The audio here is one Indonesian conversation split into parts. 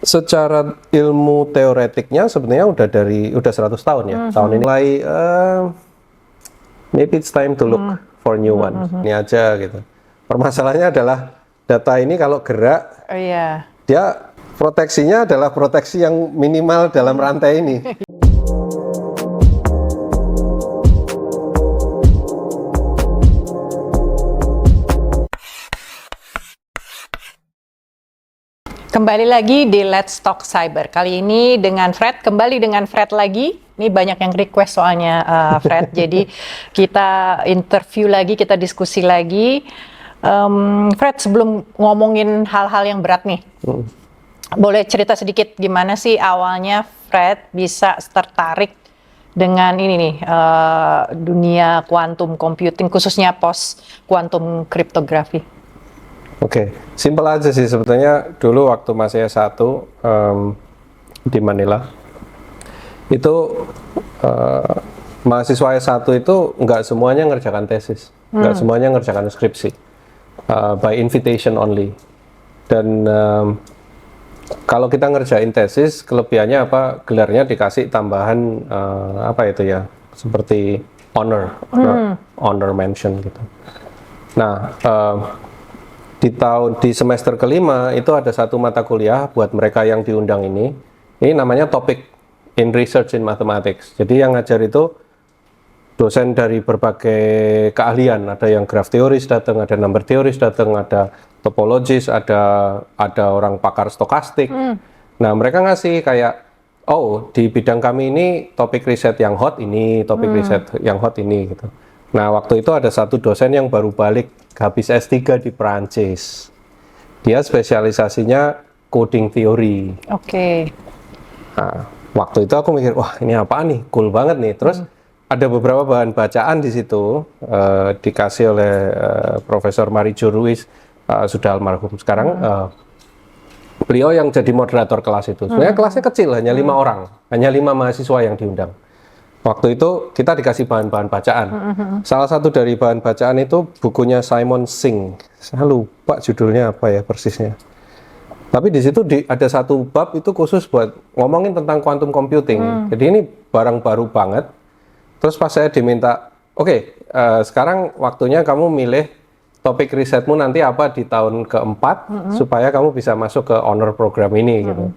Secara ilmu teoretiknya sebenarnya udah 100 tahun ya. Tahun ini mulai maybe it's time to look for new one. Ini aja gitu. Permasalahannya adalah data ini kalau gerak, dia proteksinya adalah proteksi yang minimal dalam rantai ini. Kembali lagi di Let's Talk Cyber. Kali ini dengan Fred, kembali dengan Fred lagi. Ini banyak yang request soalnya Fred. Jadi kita interview lagi, kita diskusi lagi. Fred, sebelum ngomongin hal-hal yang berat nih, boleh cerita sedikit gimana sih awalnya Fred bisa tertarik dengan ini nih, dunia quantum computing, khususnya post quantum cryptography? Oke, simpel aja sih sebetulnya. Dulu waktu masih S1 di Manila, itu mahasiswa S1 itu nggak semuanya ngerjakan tesis, nggak semuanya ngerjakan skripsi, by invitation only. Dan kalau kita ngerjain tesis, kelebihannya apa? Gelarnya dikasih tambahan apa itu ya, seperti honor mention gitu. Nah, di semester kelima itu ada satu mata kuliah buat mereka yang diundang ini namanya Topic in Research in Mathematics. Jadi yang ngajar itu dosen dari berbagai keahlian, ada yang graph theories datang, ada number theories datang, ada topologis, ada orang pakar stokastik. Nah, mereka ngasih kayak, oh, di bidang kami ini topik riset yang hot ini, topik riset yang hot ini gitu. Nah, waktu itu ada satu dosen yang baru balik habis S3 di Perancis. Dia spesialisasinya coding theory. Oke. Nah, waktu itu aku mikir, wah ini apaan nih, cool banget nih. Terus ada beberapa bahan bacaan di situ, dikasih oleh Profesor Marijo Ruiz, sudah almarhum sekarang. Beliau yang jadi moderator kelas itu. Sebenarnya kelasnya kecil, hanya 5 orang, hanya 5 mahasiswa yang diundang. Waktu itu kita dikasih bahan-bahan bacaan. Salah satu dari bahan bacaan itu bukunya Simon Singh. Saya lupa judulnya apa ya persisnya. Tapi di situ ada satu bab itu khusus buat ngomongin tentang quantum computing. Jadi ini barang baru banget. Terus pas saya diminta, oke, sekarang waktunya kamu milih topik risetmu nanti apa di tahun keempat supaya kamu bisa masuk ke honor program ini gitu.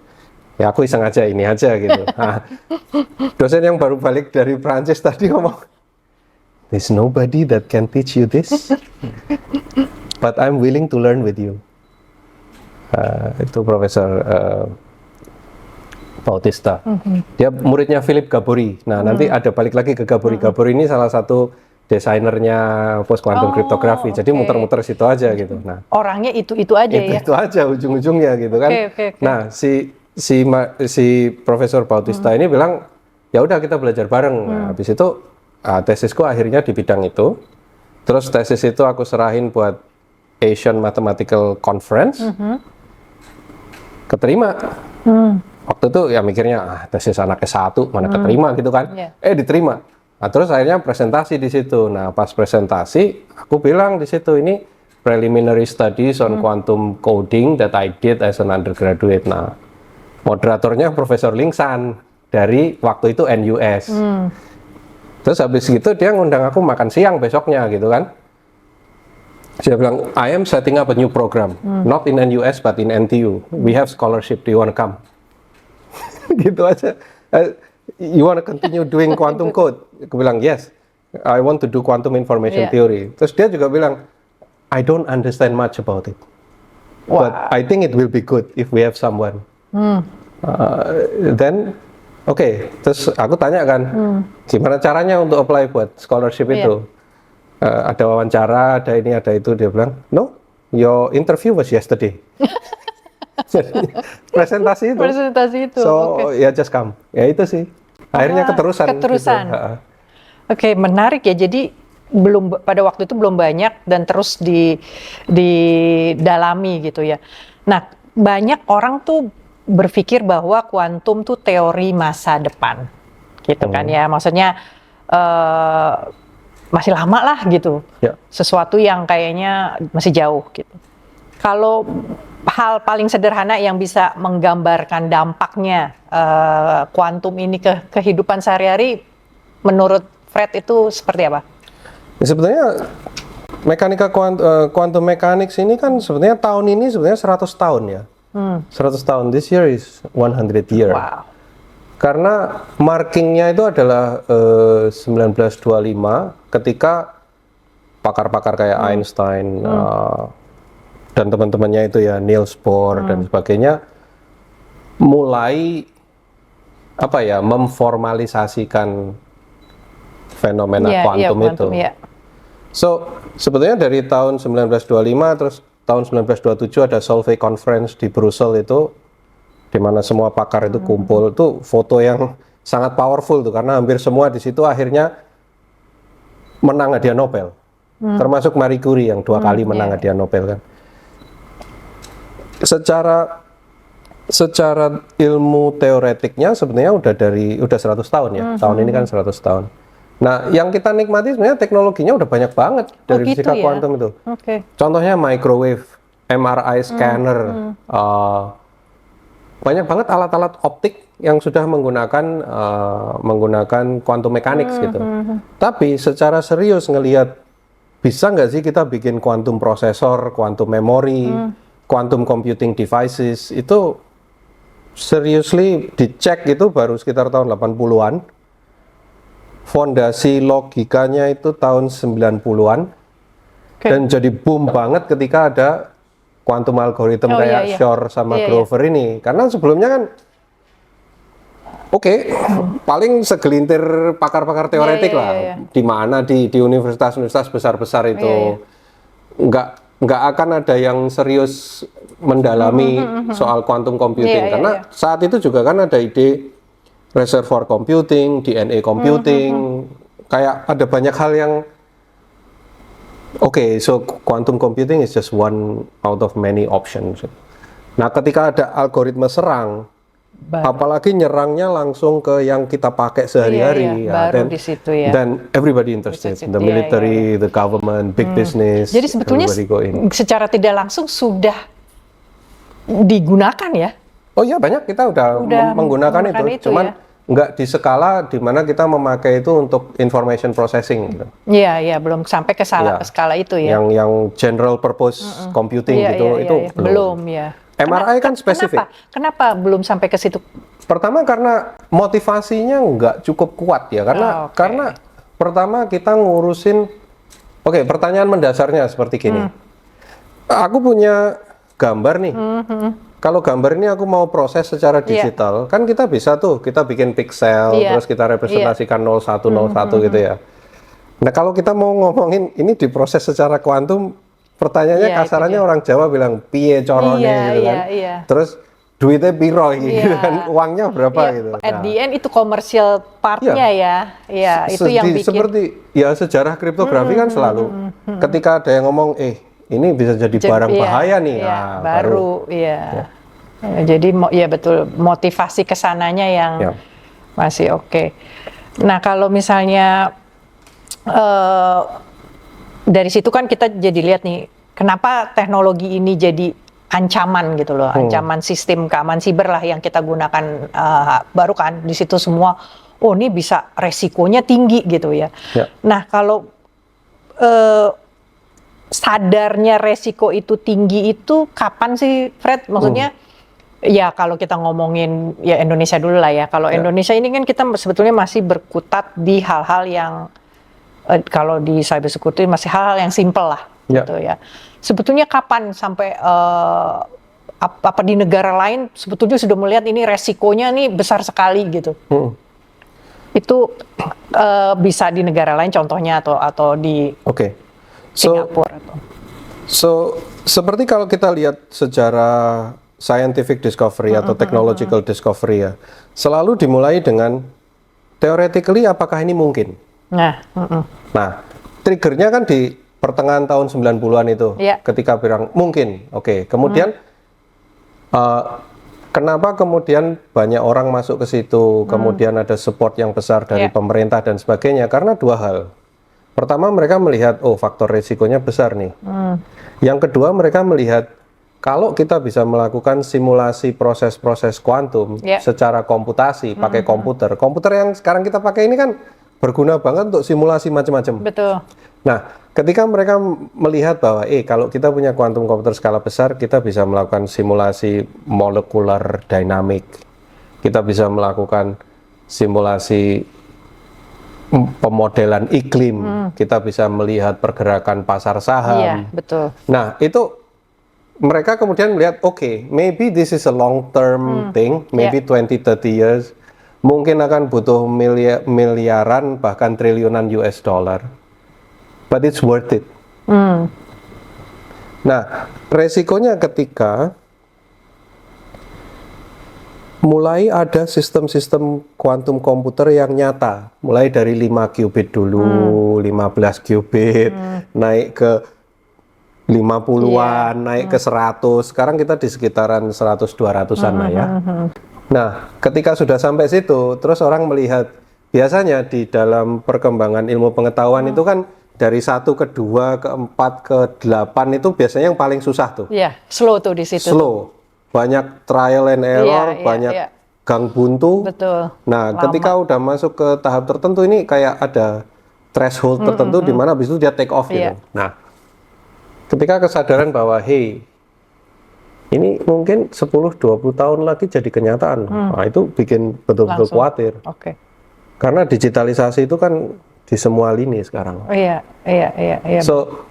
Ya aku iseng aja ini aja gitu. Nah, dosen yang baru balik dari Prancis tadi ngomong, "There's nobody that can teach you this, but I'm willing to learn with you." Itu Profesor Bautista. Dia muridnya Philip Gabori. Nah, nanti ada balik lagi ke Gabori. Gabori ini salah satu desainernya post quantum cryptography. Jadi muter-muter situ aja gitu. Nah, orangnya itu aja ya. Itu aja ujung-ujungnya gitu kan. Okay. Nah, si Profesor Bautista ini bilang, ya udah kita belajar bareng. Nah, habis itu tesisku akhirnya di bidang itu. Terus tesis itu aku serahin buat Asian Mathematical Conference. Keterima. Waktu itu ya mikirnya tesis anak S1 mana keterima gitu kan. Diterima. Nah, terus akhirnya presentasi di situ. Nah, pas presentasi aku bilang di situ ini preliminary studies on quantum coding that I did as an undergraduate. Nah, moderatornya Profesor Lingsan dari waktu itu NUS. Terus habis gitu dia ngundang aku makan siang besoknya gitu kan. Dia bilang, I am setting up a new program, not in NUS but in NTU. We have scholarship, do you want to come? Gitu aja. You want to continue doing quantum code? Aku bilang, yes. I want to do quantum information theory. Terus dia juga bilang, I don't understand much about it. But I think it will be good if we have someone. Then, terus aku tanya kan, gimana caranya untuk apply buat scholarship itu? Ada wawancara, ada ini, ada itu. Dia bilang, no, your interview was yesterday. Jadi, presentasi itu. So, ya just come. Ya itu sih. Akhirnya keterusan. Gitu. Oke, menarik ya. Jadi pada waktu itu belum banyak dan terus didalami gitu ya. Nah, banyak orang tuh berpikir bahwa kuantum tuh teori masa depan, gitu kan ya. Maksudnya masih lama lah gitu. Sesuatu yang kayaknya masih jauh gitu. Kalau hal paling sederhana yang bisa menggambarkan dampaknya kuantum ini ke kehidupan sehari-hari, menurut Fred itu seperti apa? Ya, sebenarnya mekanika quantum mechanics ini kan sebenarnya tahun ini sebenarnya 100 tahun ya. 100 tahun. This year is 100 year. Wow. Karena markingnya itu adalah 1925 ketika pakar-pakar kayak Einstein dan teman-temannya itu ya Niels Bohr dan sebagainya mulai memformalisasikan fenomena kuantum itu. Yeah. So sebetulnya dari tahun 1925 terus tahun 1927 ada Solvay Conference di Brussels itu, di mana semua pakar itu kumpul. Itu foto yang sangat powerful tuh, karena hampir semua di situ akhirnya menang hadiah Nobel, termasuk Marie Curie yang 2 kali menang hadiah Nobel kan. Secara ilmu teoretiknya sebenarnya udah 100 tahun ya. Tahun ini kan 100 tahun. Nah, yang kita nikmati sebenarnya teknologinya udah banyak banget dari fisika kuantum itu. Contohnya microwave, MRI scanner, banyak banget alat-alat optik yang sudah menggunakan quantum mechanics gitu. Tapi secara serius ngelihat, bisa nggak sih kita bikin quantum processor, quantum memory, quantum computing devices, itu seriously dicek itu baru sekitar tahun 80-an. Fondasi logikanya itu tahun 90-an. Dan jadi boom banget ketika ada quantum algorithm kayak Shor sama Grover ini. Karena sebelumnya kan paling segelintir pakar-pakar teoretik lah. Di mana di universitas-universitas besar-besar itu nggak akan ada yang serius mendalami soal quantum computing. Karena saat itu juga kan ada ide reservoir computing, DNA computing, kayak ada banyak hal yang so quantum computing is just one out of many options. Nah, ketika ada algoritma serang, apalagi nyerangnya langsung ke yang kita pakai sehari-hari, dan everybody interested, the military, the government, big business. Jadi sebetulnya secara tidak langsung sudah digunakan ya? Oh iya, banyak kita udah menggunakan itu, cuman nggak di skala di mana kita memakai itu untuk information processing gitu. Iya, belum sampai ke skala itu ya. Yang general purpose computing itu belum ya. MRI kan spesifik. Kenapa belum sampai ke situ? Pertama karena motivasinya nggak cukup kuat ya, karena pertama kita ngurusin, pertanyaan mendasarnya seperti gini. Aku punya gambar nih. Kalau gambar ini aku mau proses secara digital, kan kita bisa tuh, kita bikin pixel, terus kita representasikan 0101 gitu ya. Nah, kalau kita mau ngomongin ini diproses secara kuantum, pertanyaannya kasarannya orang Jawa bilang piye corone gitu kan. Terus duitnya piro gitu kan, uangnya berapa gitu. At the end itu komersial partnya itu yang bikin. Seperti sejarah kriptografi kan selalu ketika ada yang ngomong ini bisa jadi barang bahaya nih. Jadi betul, motivasi kesananya yang masih oke. Nah, kalau misalnya dari situ kan kita jadi lihat nih, kenapa teknologi ini jadi ancaman gitu loh, ancaman sistem keamanan siber lah yang kita gunakan baru kan di situ semua. Ini bisa resikonya tinggi gitu ya. Nah, kalau sadarnya resiko itu tinggi itu kapan sih, Fred? Maksudnya ya kalau kita ngomongin ya Indonesia dulu lah ya. Kalau Indonesia ini kan kita sebetulnya masih berkutat di hal-hal yang kalau di cyber security masih hal-hal yang simple lah gitu ya. Sebetulnya kapan sampai apa di negara lain sebetulnya sudah melihat ini resikonya nih besar sekali gitu. Itu bisa di negara lain contohnya atau di Singapura atau. So seperti kalau kita lihat sejarah scientific discovery atau technological discovery ya, selalu dimulai dengan theoretically apakah ini mungkin. Nah, triggernya kan di pertengahan tahun 90-an itu, ketika bilang mungkin, kemudian kenapa kemudian banyak orang masuk ke situ, kemudian ada support yang besar dari pemerintah dan sebagainya, karena dua hal. Pertama, mereka melihat faktor risikonya besar nih. Yang kedua, mereka melihat kalau kita bisa melakukan simulasi proses-proses kuantum secara komputasi, pakai komputer yang sekarang kita pakai ini kan berguna banget untuk simulasi macam-macam. Betul. Nah, ketika mereka melihat bahwa kalau kita punya kuantum komputer skala besar, kita bisa melakukan simulasi molekular dynamic, kita bisa melakukan simulasi pemodelan iklim, kita bisa melihat pergerakan pasar saham. Iya, betul. Nah, itu mereka kemudian melihat, maybe this is a long term thing, maybe 20-30 years, mungkin akan butuh miliaran bahkan triliunan US dollar, but it's worth it. Nah, resikonya ketika mulai ada sistem-sistem kuantum komputer yang nyata, mulai dari 5 qubit dulu, 15 qubit, naik ke 50-an, naik ke 100, sekarang kita di sekitaran 100-200-an lah ya. Nah, ketika sudah sampai situ, terus orang melihat, biasanya di dalam perkembangan ilmu pengetahuan itu kan dari 1 ke 2 ke 4 ke 8 itu biasanya yang paling susah tuh. Iya, slow tuh di situ. Slow, banyak trial and error, banyak gang buntu. Betul. Nah, ketika udah masuk ke tahap tertentu ini kayak ada threshold tertentu di mana habis itu dia take off gitu. Nah, ketika kesadaran bahwa ini mungkin 10-20 tahun lagi jadi kenyataan. Nah, itu bikin betul-betul khawatir. Karena digitalisasi itu kan di semua lini sekarang. Iya. So,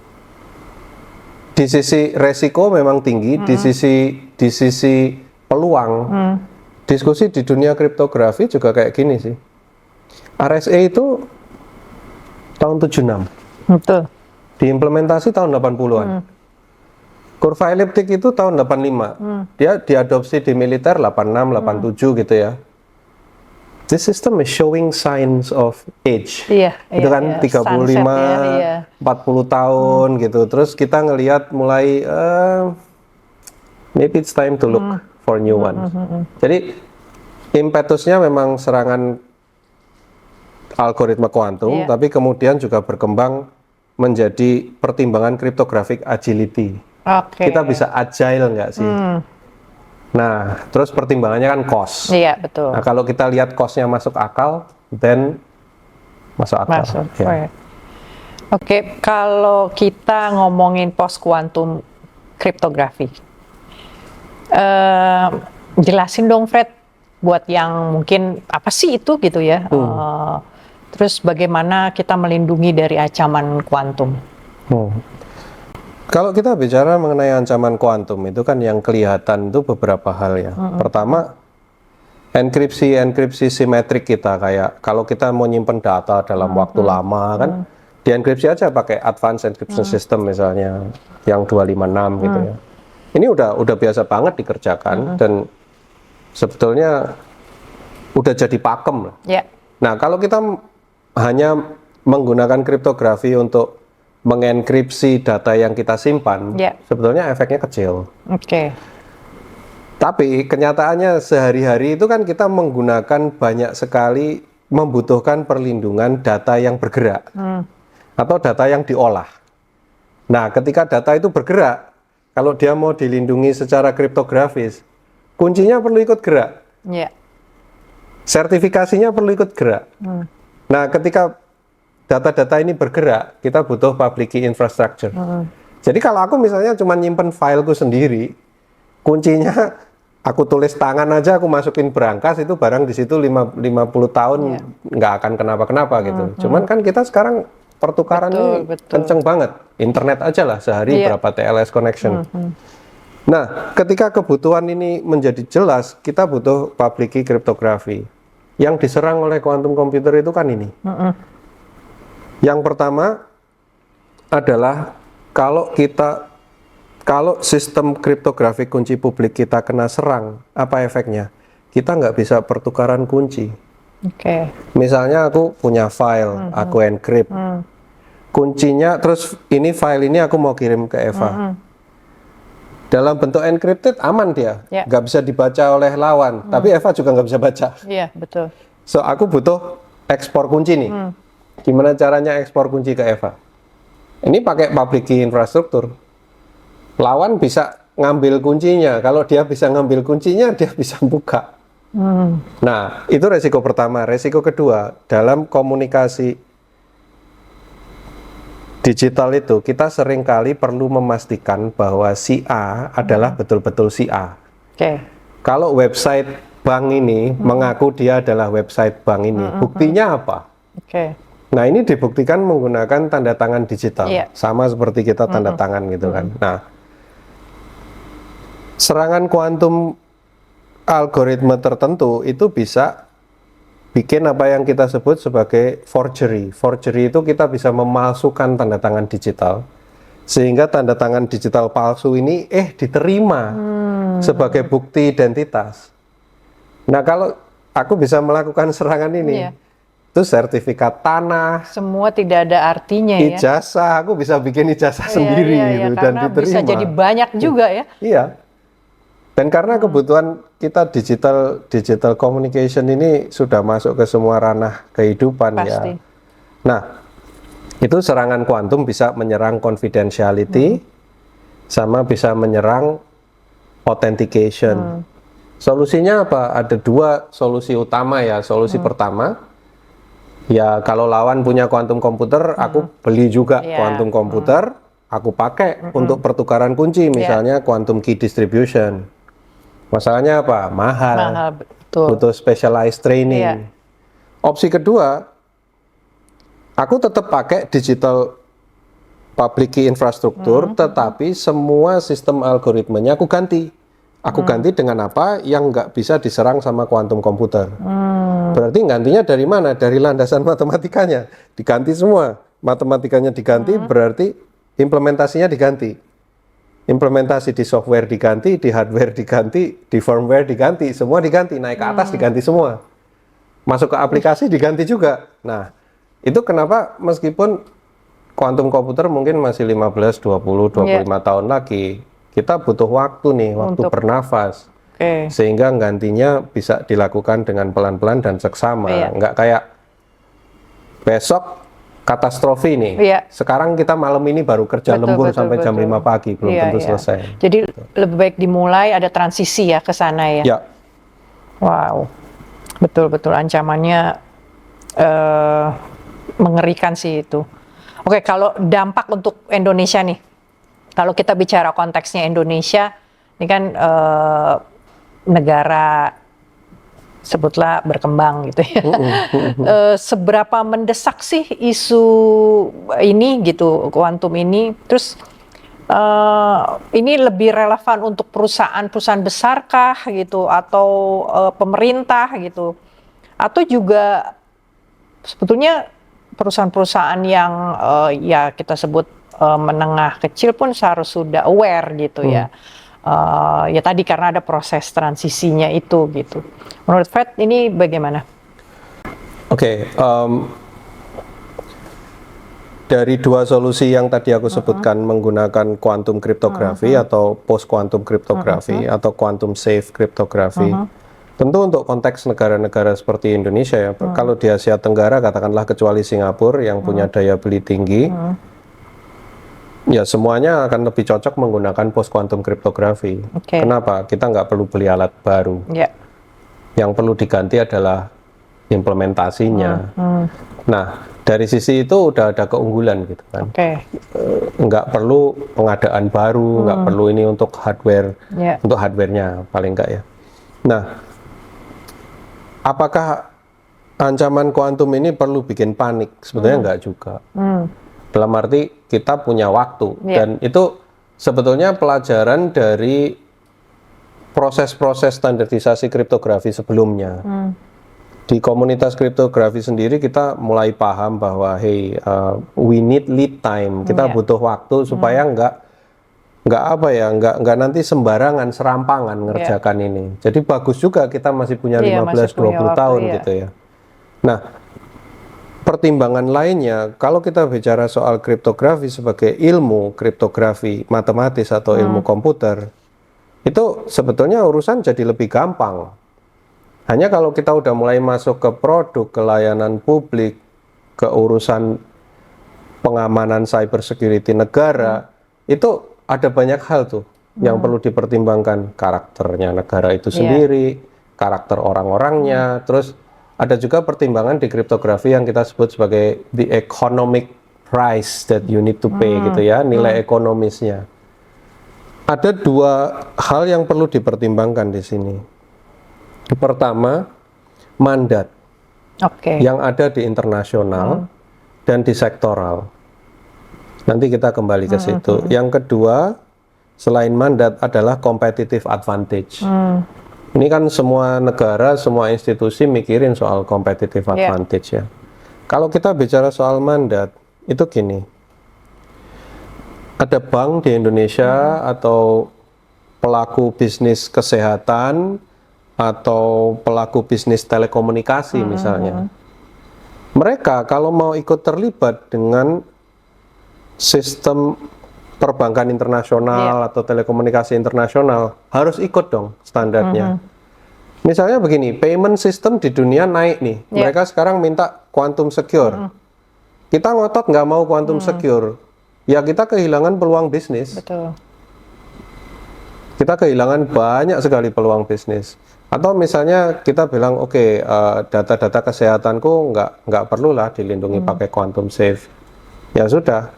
di sisi resiko memang tinggi, di sisi peluang. Diskusi di dunia kriptografi juga kayak gini sih. RSA itu tahun 76. Betul. Diimplementasi tahun 80-an. Kurva eliptik itu tahun 85. Dia diadopsi di militer 86, 87 gitu ya. This system is showing signs of age. Itu kan 35, 40 tahun gitu. Terus kita ngelihat mulai maybe it's time to look for new ones. Jadi impetusnya memang serangan algoritma kuantum, tapi kemudian juga berkembang menjadi pertimbangan cryptographic agility. Kita bisa agile nggak sih? Nah, terus pertimbangannya kan cost. Iya, betul. Nah, kalau kita lihat cost-nya masuk akal, then masuk akal. Kalau kita ngomongin post quantum cryptography, jelasin dong Fred, buat yang mungkin apa sih itu gitu ya. Terus bagaimana kita melindungi dari ancaman kuantum? Kalau kita bicara mengenai ancaman kuantum itu kan yang kelihatan itu beberapa hal ya. Pertama, enkripsi simetrik kita, kayak kalau kita mau nyimpen data dalam waktu lama kan, dienkripsi aja pakai advanced encryption system misalnya yang 256 gitu ya. Ini udah biasa banget dikerjakan dan sebetulnya udah jadi pakem lah. Nah, kalau kita hanya menggunakan kriptografi untuk mengenkripsi data yang kita simpan, sebetulnya efeknya kecil. Tapi kenyataannya sehari-hari itu kan kita menggunakan banyak sekali, membutuhkan perlindungan data yang bergerak atau data yang diolah. Nah, ketika data itu bergerak, kalau dia mau dilindungi secara kriptografis, kuncinya perlu ikut gerak. Sertifikasinya perlu ikut gerak. Nah, ketika data-data ini bergerak, kita butuh public key infrastructure. Jadi kalau aku misalnya cuma nyimpen fileku sendiri, kuncinya aku tulis tangan aja, aku masukin berangkas, itu barang di situ 50 tahun nggak akan kenapa-kenapa gitu. Cuman kan kita sekarang pertukaran ini kenceng banget. Internet aja lah sehari berapa TLS connection. Nah, ketika kebutuhan ini menjadi jelas, kita butuh public key cryptography. Yang diserang oleh quantum computer itu kan ini. Yang pertama adalah kalau sistem kriptografi kunci publik kita kena serang, apa efeknya? Kita nggak bisa pertukaran kunci. Misalnya aku punya file, aku encrypt. Kuncinya, terus ini file ini aku mau kirim ke Eva. Dalam bentuk encrypted aman dia, nggak bisa dibaca oleh lawan, tapi Eva juga nggak bisa baca. Betul. So aku butuh ekspor kunci nih. Gimana caranya ekspor kunci ke Eva? Ini pakai public key infrastruktur. Lawan bisa ngambil kuncinya. Kalau dia bisa ngambil kuncinya, dia bisa buka. Nah, itu resiko pertama. Resiko kedua, dalam komunikasi digital itu, kita seringkali perlu memastikan bahwa si A adalah betul-betul si A. Oke. Kalau website bank ini mengaku dia adalah website bank ini, buktinya apa? Oke. Nah, ini dibuktikan menggunakan tanda tangan digital, Iya. sama seperti kita tanda tangan gitu kan. Nah, serangan kuantum algoritma tertentu itu bisa bikin apa yang kita sebut sebagai forgery. Forgery itu kita bisa memalsukan tanda tangan digital, sehingga tanda tangan digital palsu ini diterima sebagai bukti identitas. Nah, kalau aku bisa melakukan serangan ini, Iya. itu sertifikat tanah, Semua tidak ada artinya ya. ijazah, aku bisa bikin ijazah sendiri gitu, dan karena diterima. bisa jadi banyak juga ya. Iya. Dan karena kebutuhan kita digital communication ini sudah masuk ke semua ranah kehidupan Pasti. ya. Nah, itu serangan kuantum bisa menyerang confidentiality, sama bisa menyerang authentication. Solusinya apa? Ada dua solusi utama ya. Solusi pertama, ya kalau lawan punya quantum komputer, aku beli juga Iya. quantum komputer, aku pakai untuk pertukaran kunci, misalnya quantum key distribution. Masalahnya apa? Mahal, Mahal, betul. butuh specialized training. Iya. Opsi kedua, aku tetap pakai digital public key infrastruktur, tetapi semua sistem algoritmenya aku ganti. Aku ganti dengan apa yang nggak bisa diserang sama quantum komputer. Berarti gantinya dari mana? Dari landasan matematikanya. Diganti semua. Matematikanya diganti, berarti implementasinya diganti. Implementasi di software diganti, di hardware diganti, di firmware diganti, semua diganti, naik ke atas diganti semua. Masuk ke aplikasi diganti juga. Nah, itu kenapa meskipun quantum komputer mungkin masih 15, 20, 25 tahun lagi, kita butuh waktu nih, waktu bernafas. Oke. Sehingga gantinya bisa dilakukan dengan pelan-pelan dan seksama. Iya. Nggak kayak besok katastrofi nih. Iya. Sekarang kita malam ini baru kerja lembur sampai jam 5 pagi, belum Iya, tentu iya. selesai. Jadi lebih baik dimulai, ada transisi ya ke sana ya. Ya, Wow, betul-betul ancamannya mengerikan sih itu. Oke, kalau dampak untuk Indonesia nih, kalau kita bicara konteksnya Indonesia, ini kan negara sebutlah berkembang gitu ya. Seberapa mendesak sih isu ini gitu, kuantum ini? Terus ini lebih relevan untuk perusahaan-perusahaan besarkah gitu, atau pemerintah gitu, atau juga sebetulnya perusahaan-perusahaan yang ya kita sebut menengah kecil pun seharus sudah aware gitu ya. Ya tadi karena ada proses transisinya itu gitu. Menurut Fred ini bagaimana? Oke, dari dua solusi yang tadi aku sebutkan menggunakan quantum cryptography atau post quantum cryptography atau quantum safe cryptography. Tentu untuk konteks negara-negara seperti Indonesia ya, kalau di Asia Tenggara katakanlah kecuali Singapura yang punya daya beli tinggi, ya semuanya akan lebih cocok menggunakan post quantum cryptography. Oke. Kenapa? Kita nggak perlu beli alat baru. Ya. Yang perlu diganti adalah implementasinya. Nah, dari sisi itu udah ada keunggulan gitu kan. Oke. Nggak perlu pengadaan baru, nggak perlu ini untuk hardware, Ya. untuk hardwarenya paling nggak ya. Nah, apakah ancaman kuantum ini perlu bikin panik? Sebetulnya nggak juga. Dalam arti kita punya waktu, dan itu sebetulnya pelajaran dari proses-proses standarisasi kriptografi sebelumnya. Di komunitas kriptografi sendiri kita mulai paham bahwa hey, we need lead time. Kita butuh waktu supaya nggak nanti sembarangan serampangan ngerjakan ini. Jadi bagus juga kita masih punya 15-20 tahun gitu ya. Nah, pertimbangan lainnya kalau kita bicara soal kriptografi sebagai ilmu kriptografi matematis atau ilmu komputer, itu sebetulnya urusan jadi lebih gampang. Hanya kalau kita udah mulai masuk ke produk, ke layanan publik, ke urusan pengamanan cyber security negara, itu ada banyak hal tuh yang perlu dipertimbangkan karakternya negara itu sendiri, karakter orang-orangnya, terus ada juga pertimbangan di kriptografi yang kita sebut sebagai the economic price that you need to pay gitu ya, nilai ekonomisnya. Ada dua hal yang perlu dipertimbangkan di sini. Pertama, mandat yang ada di internasional dan di sektoral. Nanti kita kembali ke situ. Yang kedua, selain mandat adalah competitive advantage. Ini kan semua negara, semua institusi mikirin soal competitive advantage ya. Kalau kita bicara soal mandat, itu gini. Ada bank di Indonesia atau pelaku bisnis kesehatan atau pelaku bisnis telekomunikasi misalnya. Mereka kalau mau ikut terlibat dengan sistem perbankan internasional atau telekomunikasi internasional harus ikut dong standarnya. Misalnya begini, payment system di dunia naik nih. Mereka sekarang minta quantum secure. Kita ngotot nggak mau quantum secure, ya kita kehilangan peluang bisnis. Betul. Kita kehilangan banyak sekali peluang bisnis. Atau misalnya kita bilang, oke, data-data kesehatanku nggak perlulah dilindungi pakai quantum safe. Ya sudah,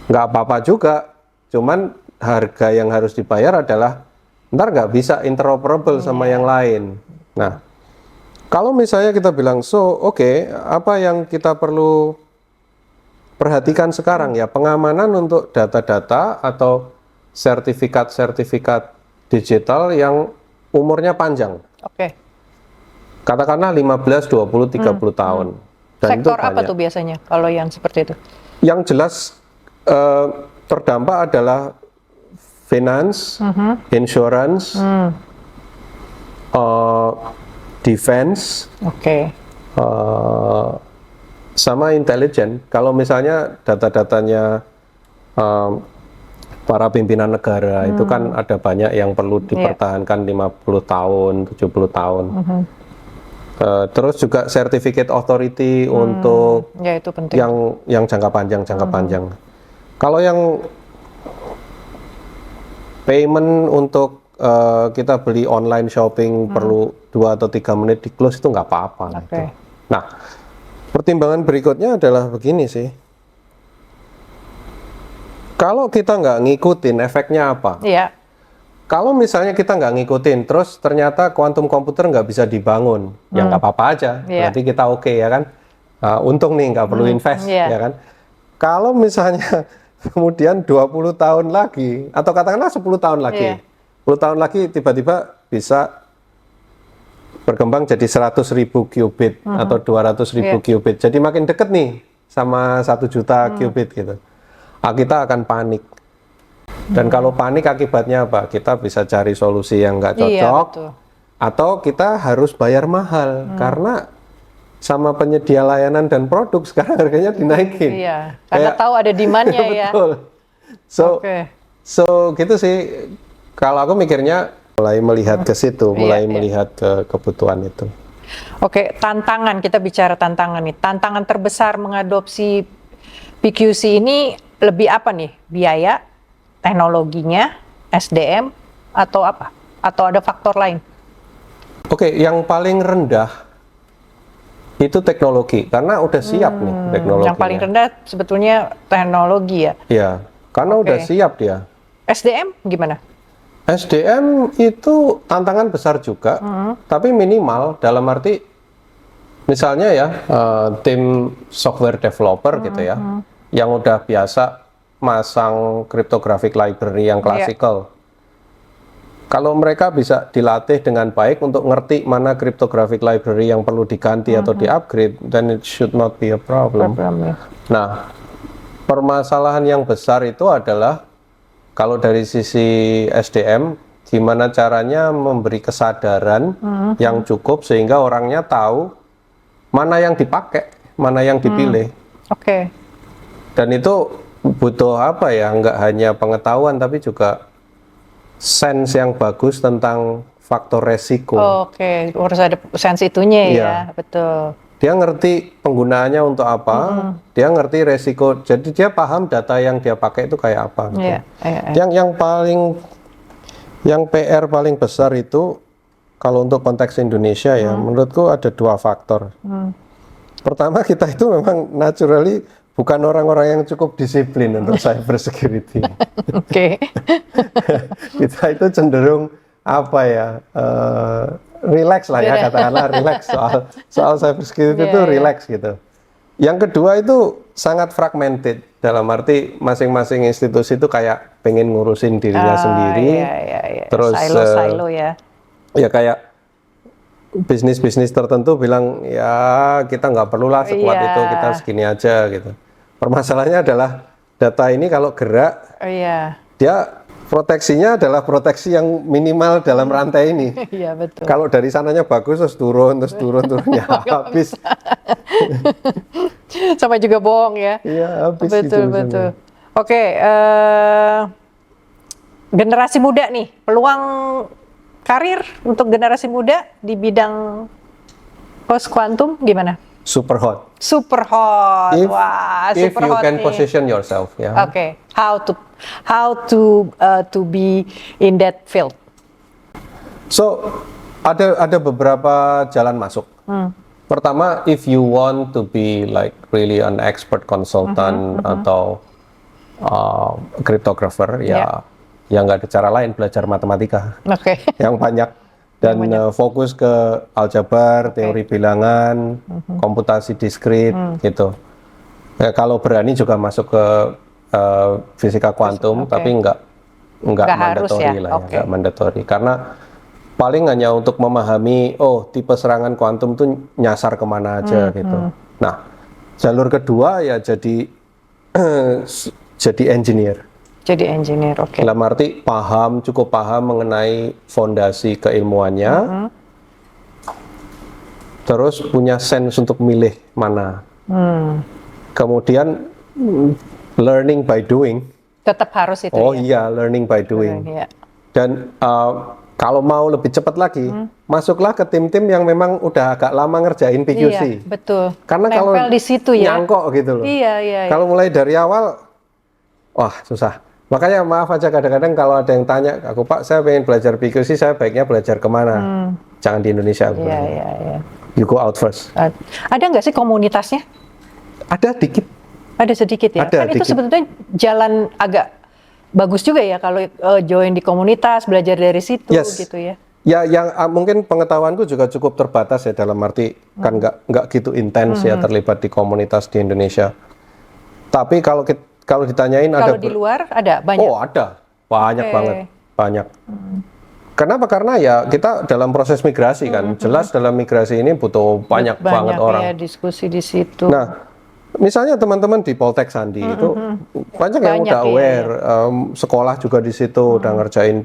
nggak apa-apa juga. Cuman harga yang harus dibayar adalah ntar nggak bisa interoperable sama yang lain. Nah, kalau misalnya kita bilang, oke, apa yang kita perlu perhatikan sekarang ya, pengamanan untuk data-data atau sertifikat-sertifikat digital yang umurnya panjang. Katakanlah 15, 20, 30 tahun. Dan sektor itu apa tuh biasanya kalau yang seperti itu? Yang jelas terdampak adalah finance, insurance, defense, sama intelijen. Kalau misalnya data-datanya para pimpinan negara itu kan ada banyak yang perlu dipertahankan 50 tahun, 70 tahun. Terus juga certificate authority untuk itu penting. yang jangka panjang, Kalau yang payment untuk kita beli online shopping perlu 2 atau 3 menit di close itu nggak apa-apa. Nah, pertimbangan berikutnya adalah begini sih. Kalau kita nggak ngikutin, efeknya apa? Kalau misalnya kita nggak ngikutin, terus ternyata kuantum komputer nggak bisa dibangun, ya nggak apa-apa aja. Berarti kita oke ya kan? Untung nih, nggak perlu invest, ya kan? Kalau misalnya kemudian 20 tahun lagi, atau katakanlah 10 tahun lagi, 10 tahun lagi tiba-tiba bisa berkembang jadi 100.000 qubit atau 200.000 qubit. Jadi makin deket nih sama 1 juta qubit gitu. Kita akan panik. Dan kalau panik akibatnya apa? Kita bisa cari solusi yang nggak cocok, atau kita harus bayar mahal karena sama penyedia layanan dan produk sekarang harganya dinaikin. Karena tahu ada demand-nya ya. Betul. So gitu sih. Kalau aku mikirnya mulai melihat ke situ, mulai melihat ke kebutuhan itu. Tantangan, kita bicara tantangan nih. Tantangan terbesar mengadopsi PQC ini lebih apa nih? Biaya, teknologinya, SDM, atau apa? Atau ada faktor lain? Yang paling rendah itu teknologi, karena udah siap nih teknologinya. Yang paling rendah sebetulnya teknologi ya? Iya, karena udah siap dia. SDM gimana? SDM itu tantangan besar juga, tapi minimal dalam arti misalnya ya tim software developer gitu ya, yang udah biasa masang cryptographic library yang klasikal. Kalau mereka bisa dilatih dengan baik untuk ngerti mana cryptographic library yang perlu diganti atau di-upgrade, then it should not be a problem. Nah, permasalahan yang besar itu adalah kalau dari sisi SDM, gimana caranya memberi kesadaran yang cukup sehingga orangnya tahu mana yang dipakai, mana yang dipilih. Dan itu butuh apa ya? Nggak hanya pengetahuan, tapi juga sense yang bagus tentang faktor resiko. Harus ada sense itunya ya, betul. Dia ngerti penggunaannya untuk apa, dia ngerti resiko, jadi dia paham data yang dia pakai itu kayak apa. Yang paling Yang PR paling besar itu kalau untuk konteks Indonesia ya, menurutku ada dua faktor. Pertama, kita itu memang naturally bukan orang-orang yang cukup disiplin untuk cyber security. Oke. Kita itu cenderung apa ya, relax lah ya, katakanlah relax soal cyber security itu relax gitu. Yang kedua itu sangat fragmented, dalam arti masing-masing institusi itu kayak pengen ngurusin dirinya sendiri, terus silo ya. Ya kayak bisnis-bisnis tertentu bilang ya kita nggak perlulah sekuat itu, kita segini aja gitu. Permasalahannya adalah data ini kalau gerak, dia proteksinya adalah proteksi yang minimal dalam rantai ini. Iya, betul. Kalau dari sananya bagus terus turun ya habis. Sampai juga bohong ya. Iya, habis betul gitu, betul. Oke, generasi muda nih, peluang karir untuk generasi muda di bidang post quantum gimana? Super hot. Super hot. Wah, if super you hot can nih. position yourself ya. Oke, how to be in that field. So ada beberapa jalan masuk. Pertama, if you want to be like really an expert consultant atau cryptographer, ya nggak ada cara lain, belajar matematika yang banyak dan fokus ke aljabar, teori bilangan, komputasi diskrit gitu. Ya, kalau berani juga masuk ke fisika kuantum, tapi nggak mandatory lah, ya, nggak mandatory karena paling hanya untuk memahami, oh tipe serangan kuantum tuh nyasar kemana aja gitu. Nah, jalur kedua ya jadi engineer. Jadi engineer, oke. Dalam arti cukup paham mengenai fondasi keilmuannya, terus punya sense untuk milih mana. Kemudian learning by doing. Tetap harus itu. Oh iya, learning by doing. Dan kalau mau lebih cepat lagi, masuklah ke tim-tim yang memang udah agak lama ngerjain PQC. Iya, betul. Karena kalau di situ ya. Nyangkok gitu loh. Iya. Kalau mulai dari awal, wah susah. Makanya maaf aja kadang-kadang kalau ada yang tanya, aku Pak, saya pengen belajar PQC, saya baiknya belajar kemana? Jangan di Indonesia. Iya. You go out first. Ada nggak sih komunitasnya? Ada dikit. Ada sedikit ya. Ada kan itu sebetulnya jalan agak bagus juga ya kalau join di komunitas, belajar dari situ gitu ya. Ya, yang mungkin pengetahuanku juga cukup terbatas ya, dalam arti kan nggak gitu intens ya terlibat di komunitas di Indonesia. Tapi kalau ditanyain kalau di luar ada banyak. Oh ada, banyak banget. Kenapa? Karena ya kita dalam proses migrasi kan, jelas dalam migrasi ini butuh banyak banget orang. Ya, diskusi di situ. Nah, misalnya teman-teman di Poltek Sandi itu banyak yang udah aware, sekolah juga di situ udah ngerjain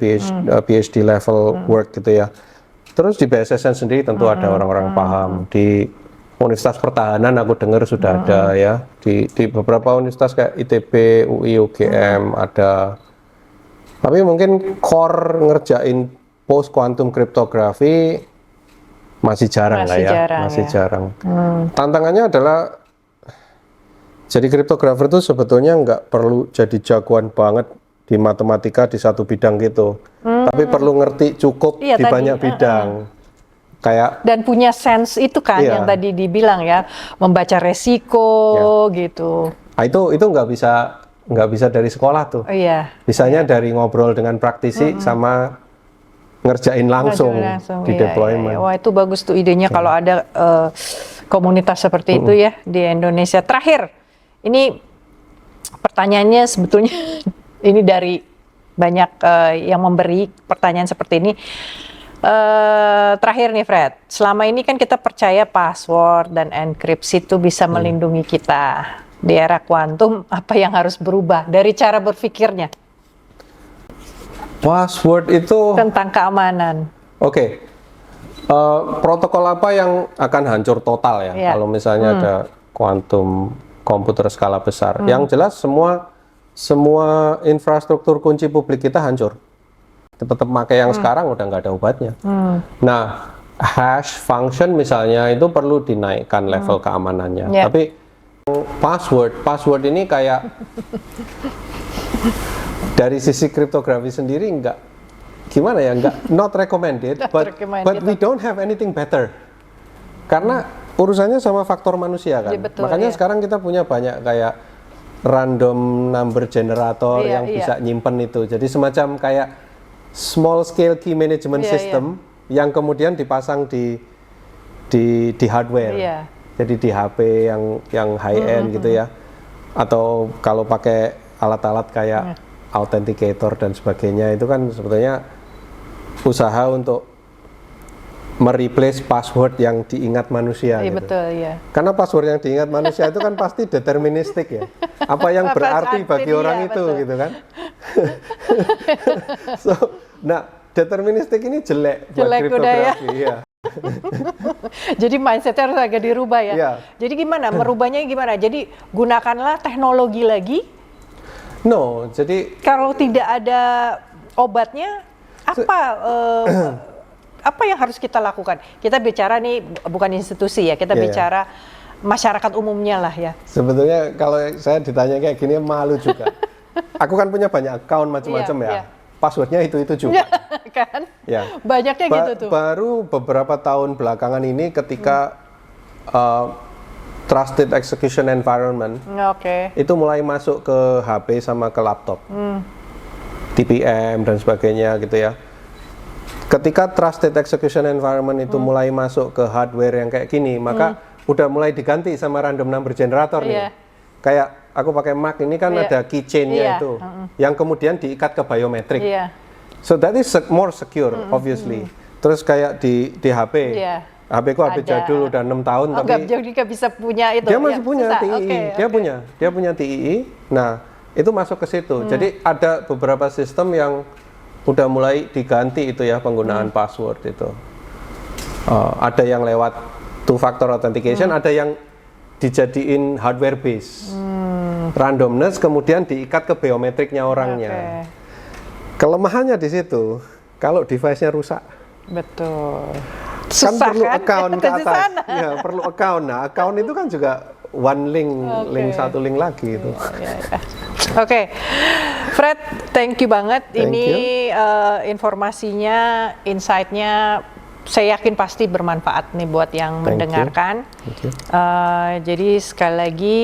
PhD level work gitu ya. Terus di BSSN sendiri tentu ada orang-orang paham. Di Universitas Pertahanan aku dengar sudah ada ya. Di beberapa universitas kayak ITB, UI, UGM ada. Tapi mungkin core ngerjain post quantum cryptography masih jarang lah ya, masih jarang. Tantangannya adalah jadi cryptographer itu sebetulnya nggak perlu jadi jagoan banget di matematika di satu bidang gitu, tapi perlu ngerti cukup di banyak bidang. Kayak dan punya sense itu kan yang tadi dibilang ya, membaca resiko gitu. Nah, itu nggak bisa dari sekolah tuh. Bisanya dari ngobrol dengan praktisi sama ngerjain langsung di deployment. Wah, itu bagus tuh idenya kalau ada komunitas seperti itu ya di Indonesia. Terakhir, ini pertanyaannya sebetulnya ini dari banyak yang memberi pertanyaan seperti ini. Terakhir nih Fred, selama ini kan kita percaya password dan enkripsi itu bisa melindungi kita. Di era kuantum, apa yang harus berubah dari cara berpikirnya? Password itu tentang keamanan. Oke. Protokol apa yang akan hancur total ya? Kalau misalnya ada kuantum komputer skala besar. Yang jelas semua infrastruktur kunci publik kita hancur. Tetap pakai yang sekarang udah nggak ada obatnya. Nah, hash function misalnya itu perlu dinaikkan level keamanannya. Tapi password ini kayak dari sisi kriptografi sendiri gimana ya, not recommended, but we don't have anything better. Karena urusannya sama faktor manusia kan. Ya, betul, makanya ya. sekarang kita punya banyak kayak random number generator yang bisa nyimpen itu. Jadi semacam kayak small scale key management system yang kemudian dipasang di hardware. Jadi di HP yang high end gitu ya. Atau kalau pakai alat-alat kayak authenticator dan sebagainya, itu kan sebetulnya usaha untuk mereplace password yang diingat manusia. Iya, gitu. betul, ya. Karena password yang diingat manusia itu kan pasti deterministik ya. Apa yang berarti bagi orang itu betul. gitu kan. Nah, deterministik ini jelek buat kriptografi. Ya. Jadi mindsetnya harus agak dirubah ya. Iya. Jadi gimana? Merubahnya gimana? Jadi gunakanlah teknologi lagi. No, jadi Kalau tidak ada obatnya, apa yang harus kita lakukan? Kita bicara nih bukan institusi ya, kita bicara masyarakat umumnya lah ya. Sebetulnya kalau saya ditanya kayak gini malu juga. Aku kan punya banyak account macam-macam ya. Passwordnya itu juga. Kan? Ya. Banyaknya gitu tuh. Baru beberapa tahun belakangan ini ketika trusted execution environment itu mulai masuk ke HP sama ke laptop, TPM dan sebagainya gitu ya. Ketika trusted execution environment itu mulai masuk ke hardware yang kayak gini, maka udah mulai diganti sama random number generator nih. Kayak aku pakai Mac ini kan ada keychain-nya itu, yang kemudian diikat ke biometrik. So that is more secure, obviously. Terus kayak di HP, HP ku HP jadul udah 6 tahun, tapi jadi nggak bisa punya itu. dia masih punya TII, dia punya TII. Nah, itu masuk ke situ. Jadi ada beberapa sistem yang udah mulai diganti itu ya penggunaan password itu. Ada yang lewat two factor authentication, ada yang dijadiin hardware base, randomness, kemudian diikat ke biometriknya orangnya. Kelemahannya di situ, kalau device-nya rusak. Betul. Kan perlu account ke atas. Ya, perlu account. Nah, account itu kan juga one link, satu link lagi itu. Oke, Fred, thank you banget. Ini informasinya, insight-nya, saya yakin pasti bermanfaat nih buat yang mendengarkan. Jadi sekali lagi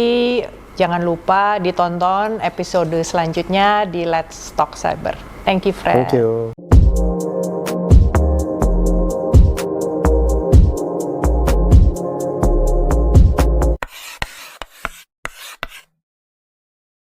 jangan lupa ditonton episode selanjutnya di Let's Talk Cyber. Thank you, Fred. Thank you.